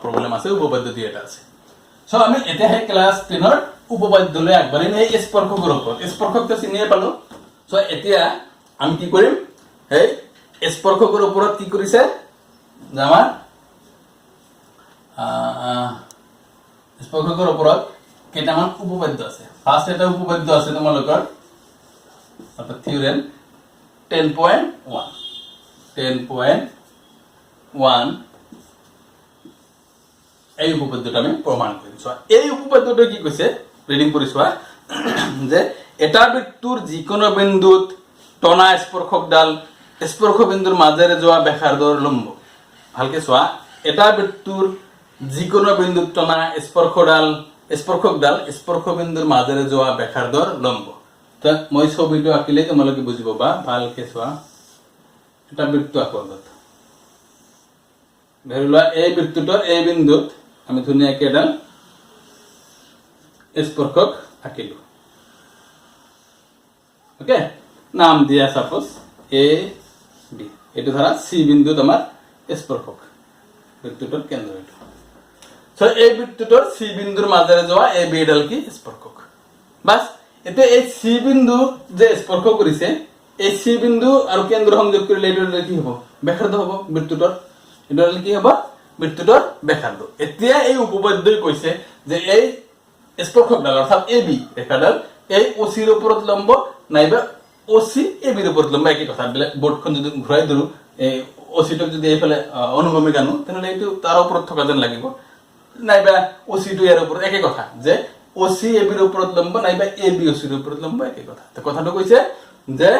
প্ৰবলেম আছে উপপাদ্য দি এটা আছে সো আমি এতিয়া হে ক্লাস 10 উপপাদ্যলৈ আগবাঢ়িম এই স্পৰ্শকৰ ওপৰত স্পৰ্শকটো চিনিয়ে পালো সো এতিয়া আমি কি কৰিম এই স্পৰ্শকৰ ওপৰত কি কৰিছে জামা স্পৰ্শকৰ ওপৰত কেইটামান উপপাদ্য আছে ফাৰ্স্ট এটা উপপাদ্য আছে তোমালোকৰ অৰ্থাৎ থিওৰেম 10.1 এই উপপাদ্যটা আমি প্ৰমাণ কৰি এই উপপাদ্যটা কি কৈছে ৰিডিং কৰি চোৱা যে এটা বৃত্তুৰ যিকোনো বিন্দুত টনা স্পৰ্শ বিন্দুৰ মাজেৰে যোৱা ব্যাসাৰ্ধৰ লম্ব ভালকে চোৱা এটা বৃত্তুৰ যিকোনো বিন্দুত টনা স্পৰ্শ বিন্দুৰ মাজেৰে যোৱা ব্যাসাৰ্ধৰ লম্ব তো মই ছবিটো আঁকিলে তোমালোকে বুজি পাবা ভালকে চোৱা এটা বৃত্ত আঁকলত ধৰি লোৱা এই বৃত্তটোৰ এই বিন্দুত আমি ধুনীয়াকৈ এডাল স্পর্শক আঁকিলো ওকে নাম দিয়া সাপোজ এ বি এটা ধরা সি বিন্দুত আমার স্পর্শক বৃত্তটোৰ কেন্দ্ৰ এটা সো এই বৃত্তটোৰ সি বিন্দুৰ মাজেৰে যোৱা এ বি এডাল কি স্পৰ্শক বাস এতিয়া এই সি বিন্দু যে স্পৰ্শ কৰিছে এই সি বিন্দু আৰু কেন্দ্ৰ সংযোগ কৰিলে এইটো কি হ'ব ব্যাসাৰ্ধ হ'ব বৃত্তটোৰ এডাল কি হ'ব বৃত্তটোৰ ব্যাসাৰ্ধ এতিয়া এই উপপাদ্যই কৈছে যে এই স্পর্শকডাল অর্থাৎ এ বি রেখাডাল এই ওসির উপর লম্ব নাইবা ওসি এ বির উপর লম্ব একই কথা বোর্ডখন যদি ঘুরাই ধরু এই ওসিটক যদি এইফালে অনুভূমিক আনো তাহলে এইটো তার উপর থকা যেন লাগিব নাইবা ওসিটো এর উপর একই কথা যে ওসি এ বির উপর লম্ব নাইবা এ বি ওসির উপর লম্ব একই কথা তো কথাটো কইছে যে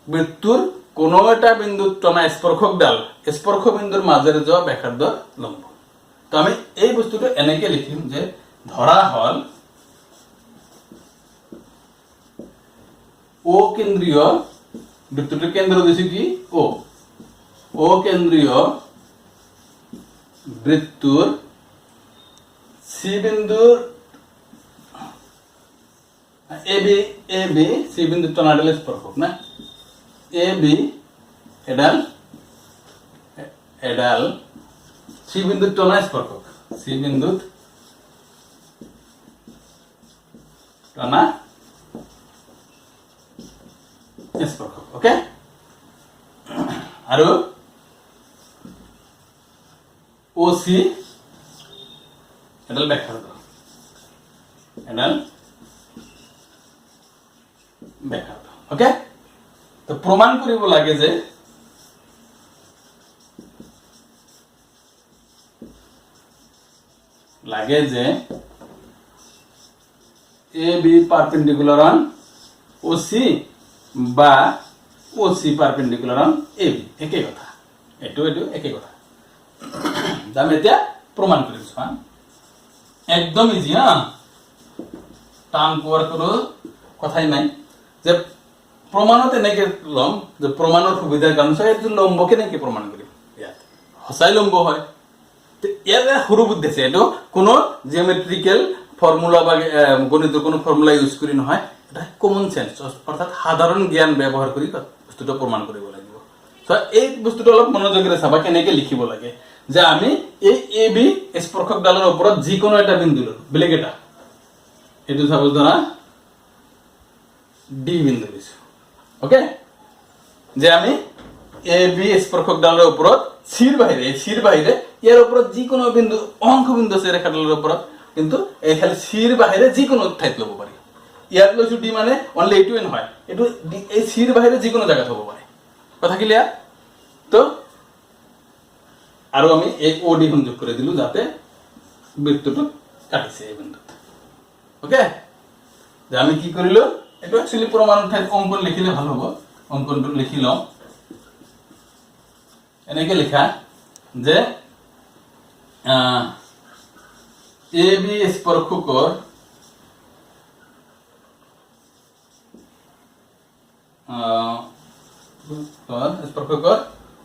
বৃত্তুর কোনো এটা বিন্দুত টনা স্পর্শ বিন্দুর মাজেৰে যোৱা ব্যাসাৰ্ধ লম্ব তো আমি এই বস্তুটো এনেকে লিখিম যে ধরা হল ও কেন্দ্রীয় বৃত্তটির কেন্দ্র দিয়েছে কি ও কেন্দ্রীয় বৃত্তুর সি বিন্দুর এ বি সি বিন্দু টনাডাল স্পর্শক না এ বি এডাল সি বিন্দু টনা স্পর্শক সি বিন্দুত টনা স্পর্শক ওকে আৰু ওসি এডাল ব্যাসাৰ্ধ ওকে তো প্ৰমাণ কৰিব লাগে যে A B perpendicular on O C বা O C perpendicular on A B একই কথা এটো একই কথা আমি এতিয়া প্রমাণ কৰিছো একদম ইজি টান পোৱাৰ কোনো কথাই নাই যে প্ৰমাণত এনেকে লম যে প্ৰমাণৰ সুবিধাৰ কাৰণে এইটো লম্ব কেনেকে প্ৰমাণ কৰিম ইয়াত সঁচাই লম্ব হয় ইয়াৰ সৰু বুদ্ধি আছে এইটো কোনো জিওমেট্রিক্যাল ফর্মুলা বা গণিতের কোনো ফর্মুলা ইউজ করি নহয় এটা কমন সেন্স অর্থাৎ সাধারণ জ্ঞান ব্যবহার কৰি বস্তুটো প্ৰমাণ কৰিব লাগিব সো এই বস্তুটো অলপ মনোযোগেৰে চাবা কেনেকে লিখিব লাগে যে আমি এই এ বি স্পৰ্শকডালৰ ওপৰত যিকোনো এটা বিন্দু ললো বেলেগ এটা এটো সাপোজ ধৰা ডি বিন্দু লৈছো ওকে যে আমি এ বি স্পৰ্শকডালৰ ওপৰত সিৰ বাহিৰে ইয়াৰ ওপৰত যিকোনো বিন্দু অংশ বিন্দু আছে ৰেখাডালৰ ওপৰত কিন্তু এই খালি সিৰ বাহিৰে যিকোনো ঠাইত ল'ব পাৰি ইয়াত লৈছো ডি মানে অনলি এইটোৱে নহয় এইটো এই সিৰ বাহিৰে যিকোনো জায়গাত হ'ব পাৰে কথা ক্লিয়াৰ তো আৰু আমি এই ও ডি সংযোগ কৰি দিলো যাতে বৃত্তটো কাটিছে এই বিন্দুত ওকে যে আমি কি কৰিলো এটো একচুয়ালি প্ৰমাণৰ ঠাইত অঙ্কন লিখিলে ভাল হ'ব অঙ্কনটো লিখি লওঁ এনেকে লিখা যে এ বি স্পৰ্শকৰ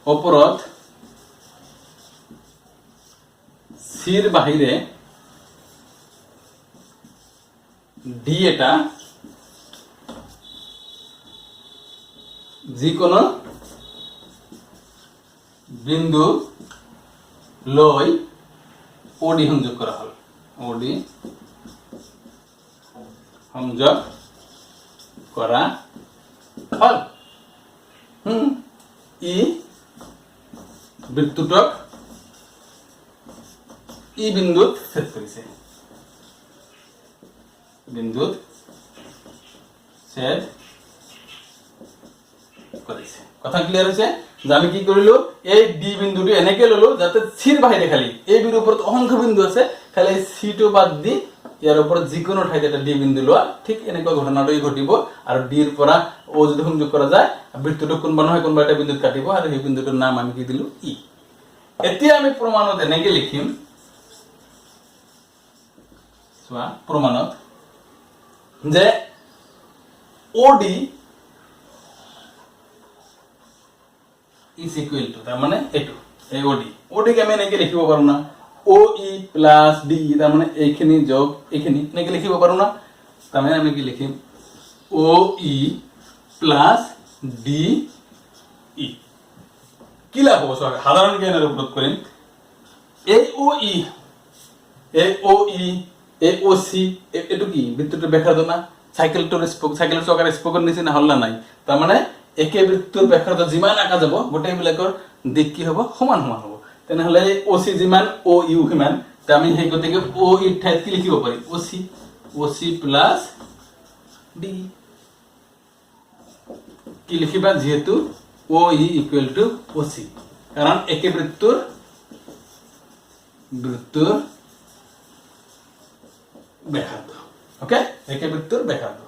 ওপৰত সিৰ বাহিৰে ডি এটা যিকোনো বিন্দু লৈ ওডি সংযোগ করা হল ওডি সংযোগ করা হল ই বৃত্তটক ই বিন্দুত ছেদ কৰিছে বিন্দুত ছেদ কৰিছে। কথা ক্লিয়াৰ হৈছে যে আমি কি কৰিলো এই ডি বিন্দুটো এনেকে ললো যাতে সিৰ বাহিৰে খালি এই বিৰ ওপৰত অসংখ্য বিন্দু আছে খালি সি টো বাদ দি ইয়াৰ ওপৰত যিকোনো ঠাইতে এটা ডি বিন্দু লোৱা ঠিক এনেকুৱা ঘটনাটোই ঘটিব আৰু ডি ৰ পৰা ও যদি সংযোগ কৰা যায় বৃত্তটো কোনবা নহয় কোনবা এটা বিন্দুত কাটিব আৰু সেই বিন্দুটোৰ নাম আমি কি দিলো ই। এতিয়া আমি প্ৰমাণত এনেকে লিখিম চোৱা প্ৰমাণত যে OD is equal to তাৰ মানে এটো এই OD কে আমি এনেকে লিখিব পাৰো না OE plus DE তাৰ মানে এইখিনি যোগ এইখিনি এনেকে লিখিব পাৰো না তার মানে আমি কি লিখিম OE plus DE কি লাভ হ'ব সাধারণ জ্ঞানের উপর করিম এই OE এই OC এটো কি বৃত্তটো ব্যাসার্ধ না সাইকেলটোৰ স্পোক সাইকেলৰ চকাৰ স্পোকৰ নিচিনা হল না নাই তাৰ মানে একে বৃত্তৰ ব্যাসাৰ্ধ যিমান আঁকা যাব গোটেই বিলাকৰ দিক কি হ'ব সমান সমান হ'ব তেনেহলে OC যিমান OU সিমান তে আমি সেই গতিকে OE ঠাইত কি লিখিব পাৰি OC প্লাস ডি কি লিখিবা যেহেতু OE ইকুয়াল টু OC কারণ একে বৃত্তৰ ব্যাসাৰ্ধ ওকে একে বৃত্তৰ ব্যাসাৰ্ধ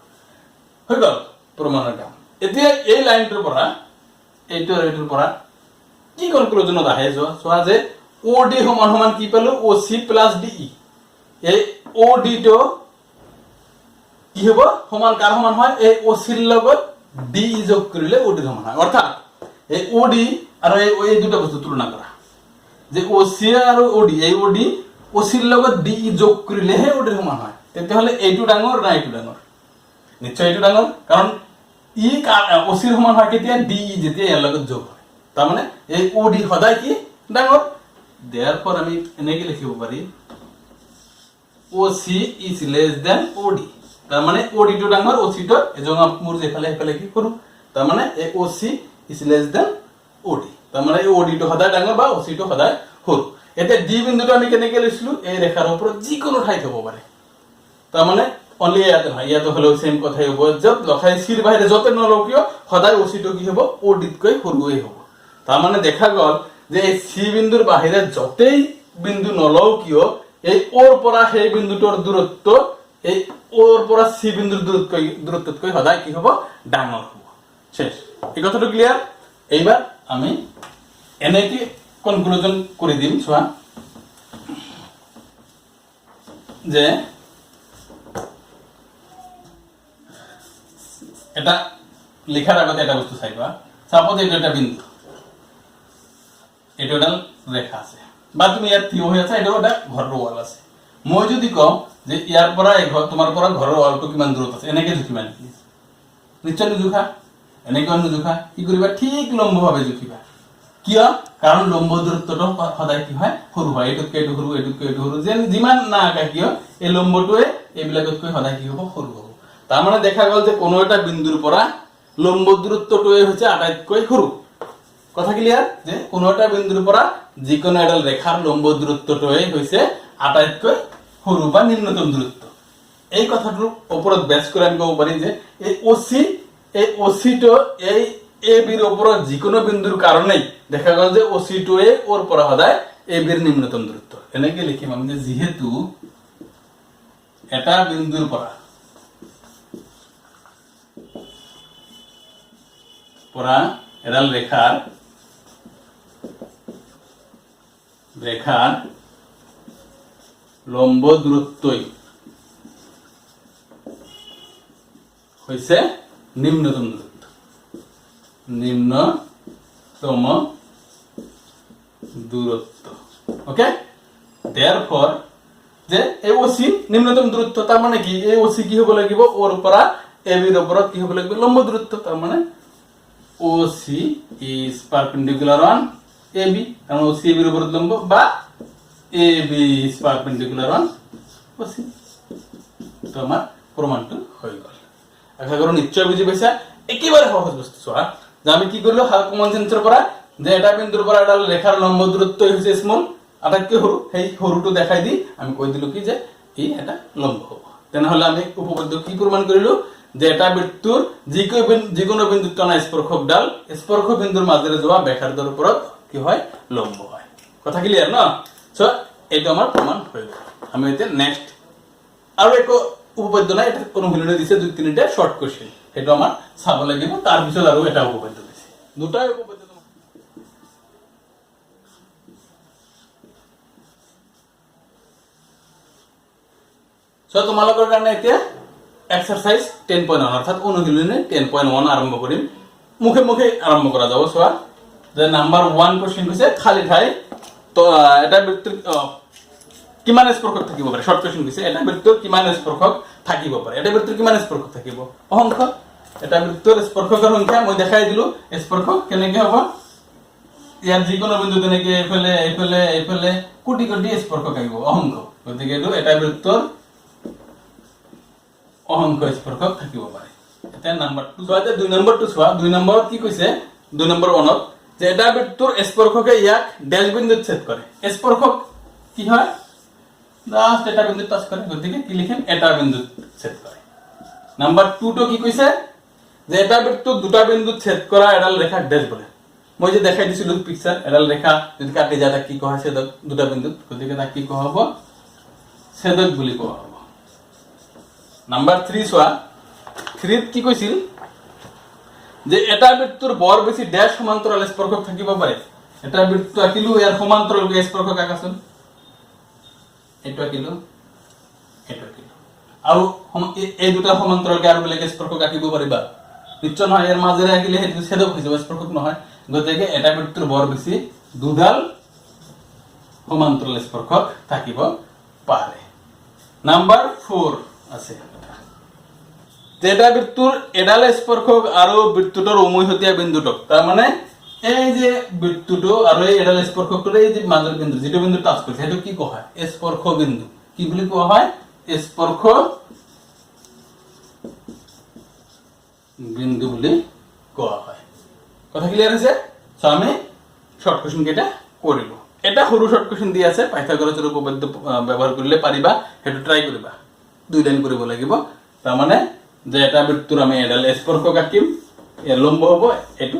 হৈ গল প্ৰমাণৰ কাম। এতিয়া এই লাইনটোৰ পৰা এইটোৰ পৰা কি কনক্লুজনত আহে চোৱা যে OD সমান সমান কি পালো OC প্লাস DE এই OD টো কি হ'ব সমান কাৰ সমান হয় এই OC ৰ লগত DE যোগ কৰিলে OD সমান হয় অৰ্থাৎ এই OD আৰু এই দুটা বস্তু তুলনা কৰা যে OC আৰু OD এই OD OC ৰ লগত DE যোগ কৰিলেহে OD সমান হয় তেতিয়াহলে এইটো ডাঙৰ না এইটো ডাঙৰ নিশ্চয় এইটো ডাঙৰ কাৰণ ই OC ৰ সমান হয় কেতিয়া DE যেতিয়া ইয়াৰ লগত যোগ হয় তাৰ মানে এই OD সদায় কি ডাঙৰ therefore আমি এনেকে লিখিব পাৰি OC is less than OD তাৰ মানে OD টো ডাঙৰ OC টো এজং মোৰ যেফালে কি কৰো তাৰ মানে এই OC is less than OD তাৰ মানে এই OD টো সদায় ডাঙৰ বা OC টো সদায় সৰু। এটা D বিন্দুটো আমি কেনেকে লৈছিলো এই ৰেখাৰ ওপৰত যিকোনো ঠাইত হ'ব পাৰে তাৰ মানে অনলি ইয়াতে নহয় ইয়াতে হলেও সেম কথাই হ'ব যত লখাই সিৰ বাহিৰে যতে নলও কিয় সদায় OC টো কি হ'ব OD তকৈ সৰুই হ'ব। তাৰ মানে দেখা গল যে এই সি বিন্দুৰ বাহিৰে যতেই বিন্দু নলও কিয় এই ওৰ পৰা সেই বিন্দুটোৰ দূৰত্ব এই ওৰ পৰা সি বিন্দুৰ দূৰত্বতকৈ সদায় কি হ'ব ডাঙৰ হ'ব। শেষ এই কথাটো ক্লিয়াৰ। এইবাৰ আমি এনেকে কনক্লুজন কৰি দিম চোৱা যে এটা লেখার আগতে এটা বস্তু চাইবা সাপোজ এটা একটা বিন্দু এটা একটা রেখা আছে বা তুমি ইয়াত থিয় হৈ আছা এটা একটা ঘৰৰ ওয়াল আছে মই যদি কম যে ইয়াৰ পৰা এই ঘৰ তোমাৰ পৰা ঘৰৰ ওয়ালটো কিমান দূৰত আছে এনেকে জুখিবা নেকি নিশ্চয় নুজুখা এনেকে নুজুখা কি কৰিবা ঠিক লম্বভাৱে জুখিবা কিয় কাৰণ লম্ব দূৰত্বটো সদায় কি হয় সৰু হয় এটুকে এটু সৰু যেন যিমান না আঁকা কিয় এই লম্বটোৱে এইবিলাকতকৈ সদায় কি হ'ব সৰু হ'ব। তাৰ মানে দেখা গল যে কোনো এটা বিন্দুৰ পৰা লম্ব দূৰত্বটোৱে হৈছে আটাইতকৈ সৰু। কথা ক্লিয়াৰ যে কোনো এটা বিন্দুৰ পৰা যিকোনো এডাল ৰেখাৰ লম্ব দূৰত্বটোৱে হৈছে আটাইতকৈ সৰু বা নিম্নতম দূৰত্ব। এই কথাটোৰ ওপৰত বেছ কৰি আমি ক'ব পাৰি যে এই OC টো এই AB ৰ ওপৰত যিকোনো বিন্দুৰ কাৰণেই দেখা গল যে OC টোৱে ওৰ পৰা সদায় AB ৰ নিম্নতম দূৰত্ব। এনেকে লিখিম আমি যে যেহেতু এটা বিন্দুৰ পৰা এডাল রেখার লম্ব দূরত্বই হইছে নিম্নতম দূরত্ব ওকে দেয়ারফর যে এই OC নিম্নতম দূরত্ব তার মানে কি এই OC কি হ'ব লাগিব ওর পৰা AB ৰ ওপৰত কি হ'ব লাগিব লম্ব দূৰত্ব তাৰ মানে OC is perpendicular on AB কাৰণ OC AB ৰ ওপৰত লম্ব বা AB is perpendicular on OC তো আমাৰ প্ৰমাণটো হৈ গল। আশা কৰো নিশ্চয় বুজি পাইছা। একেবাৰে সহজ বস্তু চোৱা যে আমি কি কৰিলো কমন সেন্সৰ পৰা যে এটা বিন্দুৰ পৰা এডাল ৰেখাৰ লম্ব দূৰত্ব হৈছে স্মল আটাইতকৈ সৰু সেই সৰুটো দেখাই দি আমি কৈ দিলো কি যে ই এটা লম্ব হ'ব। তেনেহলে আমি উপপাদ্য কি প্রমাণ করিলো যে এটা বৃত্তুর যিকোনো বিন্দুত টানা স্পর্শকডাল স্পর্শ বিন্দুর মাঝেৰে যোৱা ব্যাসাৰ্ধৰ ওপৰত কি হয় লম্ব হয় কথা ক্লিয়াৰ না সো এটা আমাৰ প্ৰমাণ হয়ে গেল আমি এতে নেক্সট আৰু এক উপপাদ্য নাই এটা অনুশীলনে দিছে দুই তিনিটা শৰ্ট কোশ্চেন এটা আমাৰ চাব লাগিব তাৰ পিছত আৰু এটা উপপাদ্য দিছে দুটাই উপপাদ্য সো তোমালোকৰ কাৰণে এতিয়া এক্সারসাইজ 10.1 অর্থাৎ অনুশীলনে 10.1 আরম্ভ করিম মুখে মুখে আরম্ভ করা যাব সোয়া যে নাম্বার 1 কোশ্চেন কইছে খালি ঠাই তো এটা বৃত্তৰ কিমান স্পৰ্শক থাকিব পাৰে শৰ্ট কোশ্চেন কইছে এটা বৃত্তৰ কিমান স্পৰ্শক থাকিব পাৰে এটা বৃত্তৰ কিমান স্পৰ্শক থাকিব অংক এটা বৃত্তৰ স্পৰ্শকৰ সংখ্যা মই দেখাই দিলো স্পৰ্শক কেনেকে হ'ব ইয়াৰ যিকোনো বিন্দু তেনেকে এইফালে কোটি কোটি স্পৰ্শক আহিব অংক গতিকে এটা বৃত্তৰ অংক স্পর্শক থাকিব পারে এটা নাম্বার 2 সোয়াতে 2 নাম্বার 2 সোয়া 2 নাম্বার কি কইছে 2 নাম্বার 1 যে এটা বৃত্তৰ স্পর্শকে ইয়াক ড্যাশ বিন্দুত ছেদ করে স্পর্শক কি হয় জাস্ট এটা বিন্দুত টাচ করে গতিকে কি লিখেন এটা বিন্দুত ছেদ করে নাম্বার 2 তো কি কইছে যে এটা বৃত্তৰ দুটা বিন্দুত ছেদ কৰা এডাল রেখা ড্যাশ বলে মই যে দেখাই দিছিলো পিকচার এডাল রেখা যদি কাটি যায় তা কি কয় ছেদক দুটা বিন্দুত গতিকে তা কি কয় হ'ব ছেদক বুলি কোৱা হ'ব নাম্বাৰ 3 সোয়া 3 কি কইছিল যে এটা বৃত্তৰ বৰ বেছি ড্যাশ সমান্তৰাল স্পৰ্শক থাকিব পাৰে এটা বৃত্ত আকিলো ইয়াৰ সমান্তৰাল স্পৰ্শক আকাচোন এটা আকিলো আৰু এই দুটা সমান্তৰালকে আৰু বেলেগ স্পৰ্শক আকিব পাৰিবা নিশ্চয় নহয় ইয়াৰ মাজেৰে আকিলে হেতু ছেদক হৈ যাব স্পৰ্শক নহয় গতিকে এটা বৃত্তৰ বৰ বেছি দুডাল সমান্তৰাল স্পৰ্শক থাকিব পাৰে নাম্বাৰ 4 আছে যেটা বৃত্তৰ এডাল স্পৰ্শক আৰু বৃত্তটোৰ উমৈহতীয়া বিন্দুটক তাৰ মানে এই যে বৃত্তটো আৰু এই এডাল স্পৰ্শকটোৰ এই যে মাজৰ বিন্দু যেটো বিন্দু টাচ কৰিছে সেইটো কি কোৱা হয় স্পৰ্শ বিন্দু কি বুলি কোৱা হয় স্পৰ্শ বিন্দু বুলি কোৱা হয় কথা ক্লিয়াৰ আছে সো আমি শৰ্ট কোশ্চেন কেটা কৰিলো এটা সৰু শৰ্ট কোশ্চেন দি আছে পাইথাগোৰাছৰ উপপাদ্য ব্যৱহাৰ কৰিলে পাৰিবা হেতু ট্ৰাই কৰিবা দুই লাইন কৰিব লাগিব তাৰ মানে যে এটা বৃত্তৰ আমি এডাল স্পর্শক আঁকিম এর লম্ব হব এটু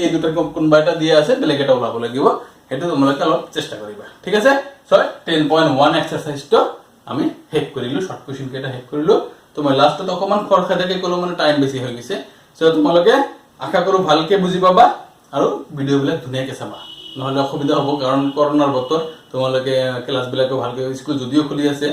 এই দুটা কোনবা এটা দিয়া আছে বেলেগ এটা ওলাব লাগিব হেতু তোমালোকে অলপ চেষ্টা কৰিবা ঠিক আছে সো 10.1 এক্সাৰসাইজটো আমি হেক কৰিলো শৰ্ট কোশ্চেন কেটা হেক কৰিলো তোমাৰ লাষ্টত অকমান খৰখা থাকে কলো মানে টাইম বেছি হৈ গৈছে সো তোমালোকে আশা কৰো ভালকে বুজি পাবা আৰু ভিডিও বিলাক ধুনিয়াকে চাবা নহলে অসুবিধা হ'ব কাৰণ কৰোনাৰ বতৰ তোমালোকে ক্লাস বিলাকো ভালকে স্কুল যদিও খুলি আছে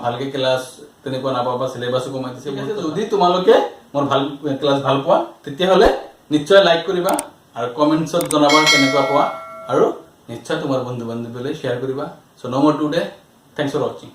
ভালকে ক্লাস তেনেকুৱা নাপাবা সিলেবাসও কমাই দিছে যদি তোমালোকে মোৰ ভাল ক্লাস ভাল পোৱা তেতিয়া হলে নিশ্চয় লাইক কৰিবা আৰু কমেন্টছত জনাবা কেনেকুৱা পোৱা আৰু নিশ্চয় তোমাৰ বন্ধু বান্ধৱীলৈ শেয়াৰ কৰিবা সো নো মোৰ টুডে থ্যাঙ্কস ফৰ ওয়াচিং